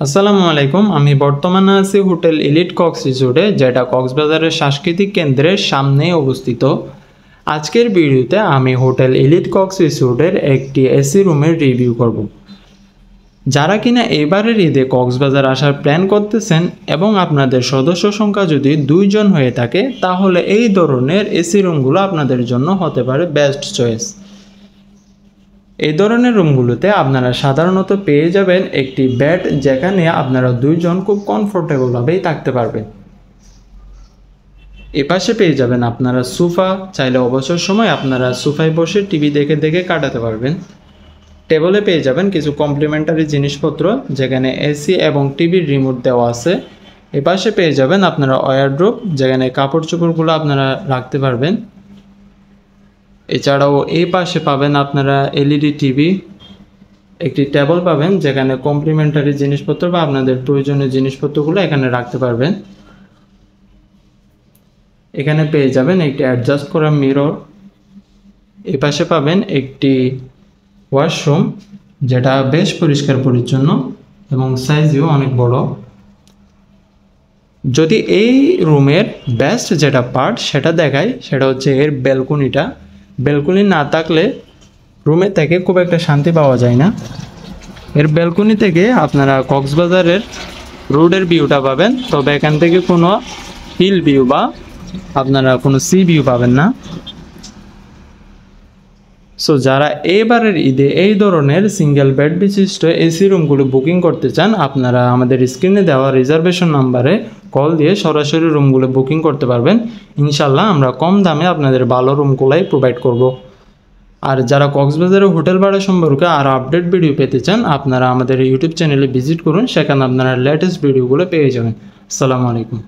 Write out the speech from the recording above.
আসসালামু আলাইকুম। আমি বর্তমানে আছি হোটেল এলিট কক্স রিসোর্টে, যেটা কক্সবাজারের সাংস্কৃতিক কেন্দ্রের সামনেই অবস্থিত। আজকের ভিডিওতে আমি হোটেল এলিট কক্স রিসোর্টের একটি এসি রুমের রিভিউ করব। যারা কিনা এবারের ঈদে কক্সবাজার আসার প্ল্যান করতেছেন এবং আপনাদের সদস্য সংখ্যা যদি 2 জন হয়ে থাকে, তাহলে এই ধরনের এসি রুমগুলো আপনাদের জন্য হতে পারে বেস্ট চয়েস। এই ধরনের রুমগুলোতে আপনারা সাধারণত পেয়ে যাবেন একটি বেড, যেখানে আপনারা 2 জন খুব কমফোর্টেবলভাবেই থাকতে পারবেন। এপাশে পেয়ে যাবেন আপনারা সোফা, চাইলে অবসর সময় আপনারা সোফায় বসে টিভি দেখে দেখে কাটাতে পারবেন। টেবলে পেয়ে যাবেন কিছু কমপ্লিমেন্টারি জিনিসপত্র, যেখানে এসি এবং টিভির রিমোট দেওয়া আছে। এপাশে পেয়ে যাবেন আপনারা ওয়ারড্রোব, যেখানে কাপড় চোপড়গুলো আপনারা রাখতে পারবেন। এছাড়াও এই পাশে পাবেন আপনারা এলইডি টিভি, একটি টেবল পাবেন, যেখানে কমপ্লিমেন্টারি জিনিসপত্র বা আপনাদের প্রয়োজনীয় জিনিসপত্রগুলো এখানে রাখতে পারবেন। এখানে পেয়ে যাবেন একটি অ্যাডজাস্ট করা মিরর। এই পাশে পাবেন একটি ওয়াশরুম, যেটা বেশ পরিষ্কার পরিচ্ছন্ন এবং সাইজেও অনেক বড়। যদি এই রুমের বেস্ট যেটা পার্ট সেটা দেখাই, সেটা হচ্ছে এর ব্যালকনিটা। ব্যালকনি না থাকলে রুমে থেকে খুব একটা শান্তি পাওয়া যায় না। এর ব্যালকনি থেকে আপনারা কক্সবাজারের রোডের ভিউটা পাবেন, তবে এখান থেকে কোনো হিল ভিউ বা আপনারা কোনো সি ভিউ পাবেন না। সো যারা এবারের ঈদে এই ধরনের সিঙ্গেল বেড বিশিষ্ট এসি রুমগুলো বুকিং করতে চান, আপনারা আমাদের স্ক্রিনে দেওয়া রিজার্ভেশন নাম্বারে কল দিয়ে সরাসরি রুমগুলো বুকিং করতে পারবেন। ইনশাল্লাহ আমরা কম দামে আপনাদের ভালো রুমগুলাই প্রোভাইড করব। আর যারা কক্সবাজারের হোটেল ভাড়া সম্পর্কে আরও আপডেট ভিডিও পেতে চান, আপনারা আমাদের ইউটিউব চ্যানেলে ভিজিট করুন, সেখানে আপনারা লেটেস্ট ভিডিওগুলো পেয়ে যাবেন। আসসালামু আলাইকুম।